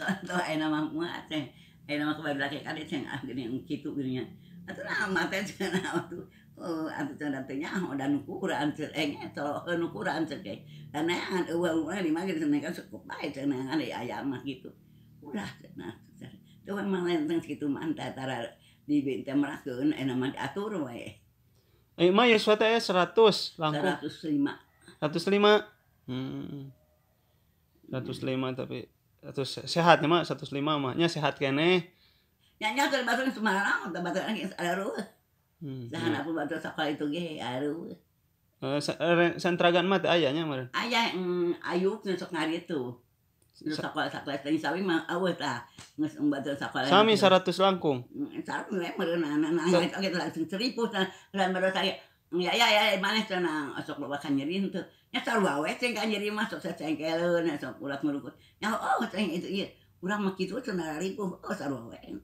Contoh aya mah muat teh, aya mah kebadak kade cenah geuning kitu geuning nya. Atuh naon mah teh cenah atuh. Atuh cenah teh nyaho dan ukuran enge tolokeun ukuran ceuk ge. Kaneangan eueuh di mah cenah kan cukup bae cenah aya mah kitu. Ulah cenah. Tuh emang lenteng kitu mah antara di ditemrakeun aya mah diatur wae. Mah Yosua teh 100 langkung. 105. 105. 105 tapi sehat mah 105 mah nya sehat keneh. Nya keur batur Semarang teh batur geus aruh. Sahana pun batur sakola itu ge aruh. Santragan mah teh aya nya meureun. Aya Ayub sok ngarit tuh. Sakola teh sawi mah eueuh tah. Geus batur sakola. Sami 100 langkung. Sareng we meureun anak oge langsung 1000 dan baru saya ya maneh cenah sok loba ka nyeri teu. Nya sarua we ceng ka nyeri mah sok sacengkeleun sok urat ngurukut. Nya ceng itu ieu. Urang mah kitu cenah ripuh sarua we.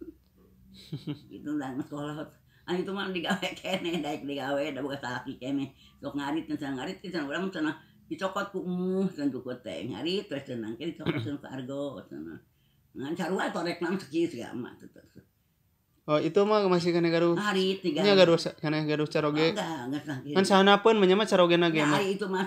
Itu lah sekolah. Itu mah digawe keneh daek digawe da boga salaki keneh. Sok ngarit cenah urang cenah dicokot ku cenah ku teh ngarit terus cenah ke dicokot ku argo cenah. Ngan sarua torek naon sakieu segala mah teu. Oh itu mah masih kena gaduh. Harit tiga. Nya gaduh kena gaduh caroge. Enggak Kan sahanapeun mah nya mah carogena ge mah. Ya itu mah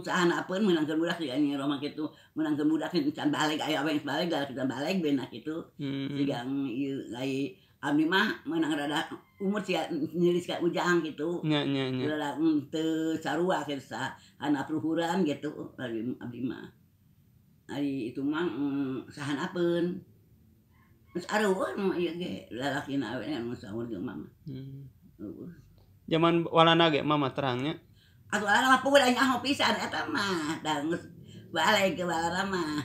sahanapeun meunangkeun budak ya nyi Roma kitu. Meunangkeun budak can balik aya we balik da kita balik beuna kitu. Siga ieu ai abdi mah meunang rada umur sia nyiris ka ujang gitu. Nya. Rada teu sarua kitu sahanap luhuran gitu abdi mah. Ari itu mah sahanapeun. Terus aruh ieu ge lalakina we anu saur jeung mama. Zaman walana ge mama terangnya. Atuh walana mah peuh da nyaho pisan eta mah da geus balik ke walana mah.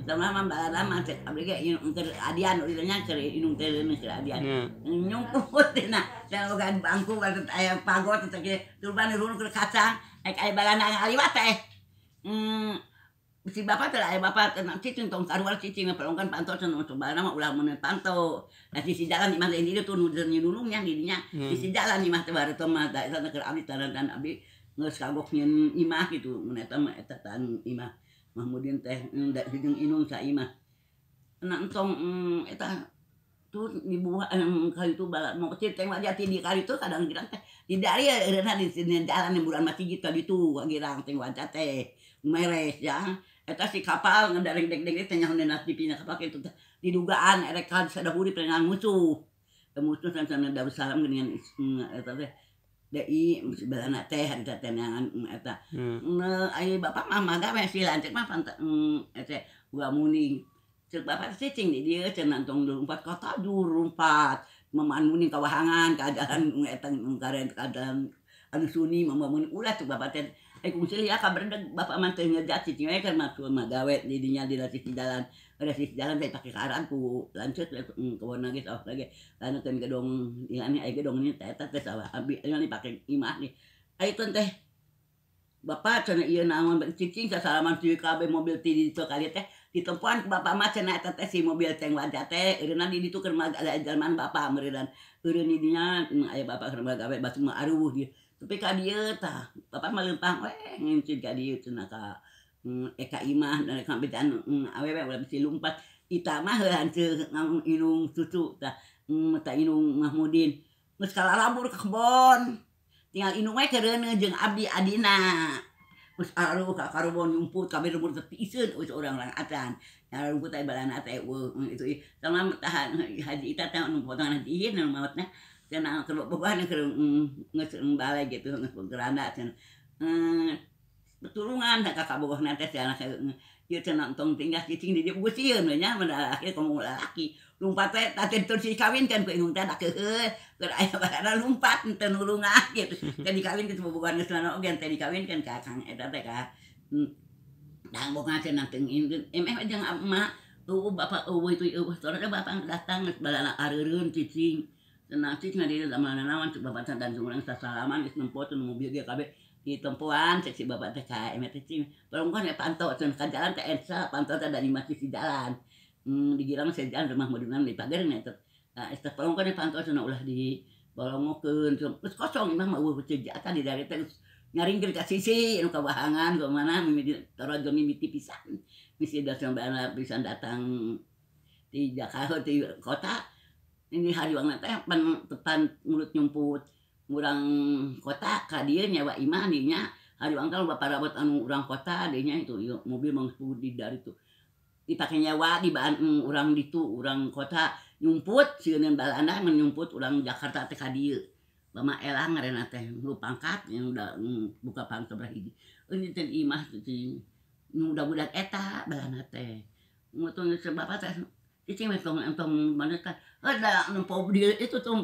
Sama mah walana mah cek abdi ge keur adian urang nya keur inung teh leuneung keur adian. Nyungkut tina da boga bangku aya pagot teh ge turban urun keur kacang aya balana aliwat teh. Si bapak teh aya bapak kena cicing tong karuar cicing pelongkan panto cenah cobana mah ulah mun panto. Nah sisi jalan imah teh dieu tuh nu nulungnya di dinya. Sisi jalan imah teh bari teh mah da eta keur abdi dan abdi geus kagok nyeun imah gitu. Mun eta mah eta tan imah Mahmudin teh da jeung inung sa imah. Nah entong eta tuh dibuah kali itu bala mau kecil teh wajati di kali itu kadang girang teh di dari eureuna di jalan yang bulan mati gitu ditu girang teh wajat teh meres ya. Eta si kapal ngedareng deg-deg teh nyahoneun dipina kapal kitu teh didugaan erek ka sadahuri perengan musuh. Musuh cenah Darussalam geuningan eta teh DI sebalana teh ada teh neangan eta. Aya bapak mah magawe silan cek mah eta gua muning. Cek bapak cicing di dieu cenah tong lompat ka tajur lompat. Mamaan muning ka wahangan keadaan eta ngaren keadaan anu suni mama muning ulah cek bapak teh kungsi ya kabar bapak mantu ngejat cicing we kan masuk magawe di dinya di sisi jalan. Ada sisi jalan teh pake karan ku lanceut kawana ge saos lagi. Lanekeun gedong ini aya gedong ini teh eta teh salah abi ini pake imah nih. Ai teh bapak cenah ieu naon cicing sasalaman ti kabeh mobil ti ditu kali teh ditempuan bapak mah cenah eta teh si mobil teh wajah teh eureuna di ditu keur ada zaman bapak meureun eureun di dinya aya bapak keur magawe batu mah aruh dieu. Tapi ka dieu tah bapak mah leumpang we ngincin ka dieu cenah ka eka imah dan ka bedaan awewe ulah bisi lumpat ita mah heunteu inung cucu tah tah inung Mahmudin geus kalalabur ka kebon tinggal inung we keureuneuh jeung abdi adina geus aruh ka karubon nyumput kabeh rumput tepiseun urang-urang atan nya rumput aya balana teh itu sama tahan haji ita teh nu potongan haji nu maotna cenah keur bobohan keur geus balai gitu geus bergeranda cenah betulungan ka kabogohna teh cenah ieu cenah tong tinggal cicing di dieu sieun we nya mun akhir komo lalaki lumpat teh taten terus dikawinkan ku inung teh dak keur aya barana lumpat teu nulungan gitu teh dikawin kitu bobogohan geus nana oge teh dikawinkan ka Kang eta teh ka dang boga cenah teu emeh jeung emak bapak itu soalnya bapak datang geus balana areureun cicing cenah cicing di zaman naon bapak dan urang sasalaman geus nempo teh mobil ge kabeh ditempuan cek si bapak teh ka emet cicing pelongkon ya pantau cenah ka jalan teh ensa pantau teh dari masih si jalan digirang si jalan rumah modunan di pagar nya teh eta pelongkon ya pantau cenah ulah di bolongokeun geus kosong imah mah eueuh cejatan di dari teh nyaringkeun ka sisi anu kawahangan ka mana mimiti torojo mimiti pisan misi da sampeana pisan datang di Jakarta di kota ini hariwangna teh tepan mulut nyumput urang kota ka dieu nyawa imah dinya hariwang teh baparabot anu urang kota dinya itu mobil mangpudi dari itu dipake nyawa di bahan urang ditu urang kota nyumput sieun balana menyumput urang Jakarta teh ka dieu Mama Elang ngaranna teh nu pangkat yang udah buka pangkat sabaraha hiji ini teh imah teh nu budak eta balana teh mutu sebab teh cicing mah tong mana teh ada nu pobil itu tuh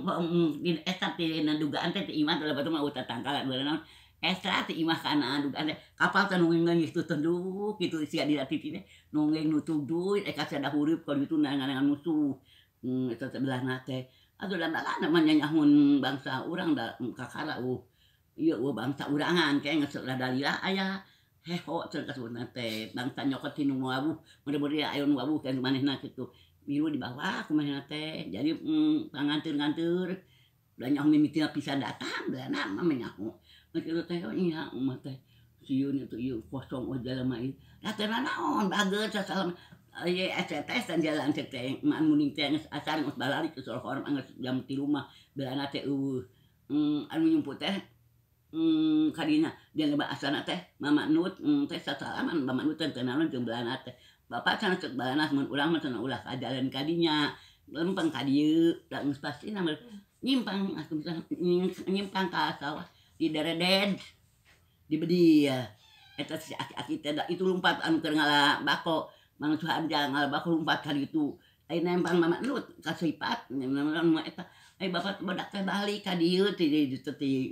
di eta teh dugaan teh imah dalam batu mah uta tangkalan balana eta teh imah kana dugaan teh kapal teh nungeng itu tenduk gitu sia di titi teh nungeng nutup duit ka sada huruf kalau itu nangan musuh eta teh belana teh aduh lambalan namanya nyahun bangsa urang da kakara ieu bangsa urangan kayak geus dalila aya heho cenah kasebutna teh bangsa nyokot tinu wabuh mudah-mudahan aya nu wabuh kan manehna kitu milu di bawah kumaha teh jadi panganteur-nganteur da nyaho mimitina pisan datang belana mah menyaho kitu teh nya mah teh sieun itu ieu kosong we jalema ieu datang naon bageut sasalam ieu STS dan jalan teh man muning teh geus asar geus balari ke Solhor geus jam 3 mah belana teh anu nyumput teh kadinya dia leba asana teh Mama Nut teh sasalaman Mama Nut teh naon jeung belana teh bapak cenah ceuk balana mun urang mah cenah ulah ka jalan kadinya lempeng ka dieu da geus pasti nama nyimpang atuh nyimpang ka sawah di Dereded di Bedi ya eta si aki-aki teh itu lumpat anu keur ngala bako Mang Suharja ngala bako lumpat ka ditu ai nempang Mama Nut ka sipat mah eta ai bapak badak teh balik ka dieu ti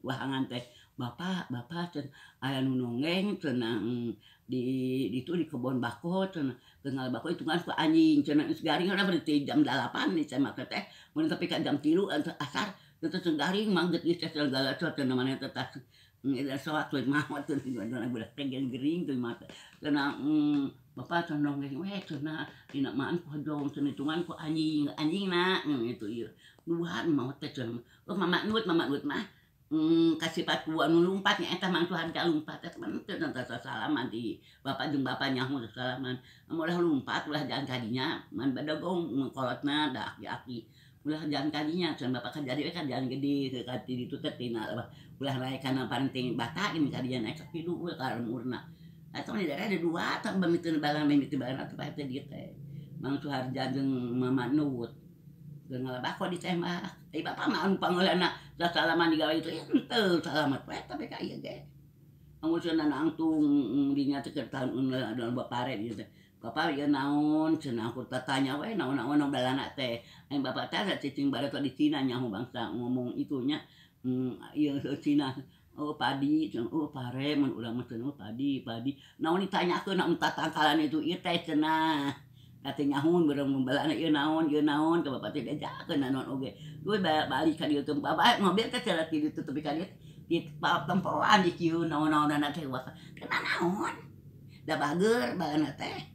wahangan teh bapak cenah aya nu nongeng cenah di itu di kebon bako cenah kenal bako hitungan ku anjing cenah geus garing urang berarti jam 8 nih cenah teh mun tapi ka jam 3 asar teu garing mangget geus teh segala cenah maneh teh tas soat we mah teh budak teh gering teh mah cenah bapak cenah nongeng we cenah dina maan podong cenah hitungan ku anjingna itu ieu duaan mau teh cenah Mama Nut mah kasih patu anu lumpat nya eta Mang Suharja lumpat eta mah teu salaman di bapak jeung bapak nyaho salaman ulah lumpat ulah jalan kadinya man badagong kolotna da aki-aki ulah jalan kadinya cenah bapak kan jadi kan jalan gede ka ditu teh tina ulah rae kana parenting bata ini kadinya naik kidu we ka umurna eta mah di daerah ada dua tah mimiti balan atuh bae teh dieu teh Mang Suharja jeung Mama Nut geungal bako ditembak ai bapak mah anu pangeulana salaman digawe itu henteu salamet we tapi ka ieu ge anguseunan angtung dinya teh keur taun anu bapare ieu teh bapak ieu naon cenah aku tanya we naon-naon balana teh ai bapak teh cicing bareto di Cina nyaho bangsa ngomong itunya ieu Cina padi cenah pare mun urang mah cenah padi naon ditanyakeun na tangkalan itu ieu teh cenah kate nyahun bareng balana ieu naon ka bapak teh diajakeun naon oge we balik ka dieu teh bapak mobil teh cara ti ditu tepi ka dieu di tempoan di kieu naon-naonana teh wah kenal naon da bager balana teh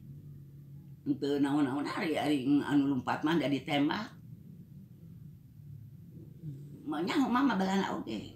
henteu naon-naon ari anu lumpat mah da ditembak mah nyaho mama balana oge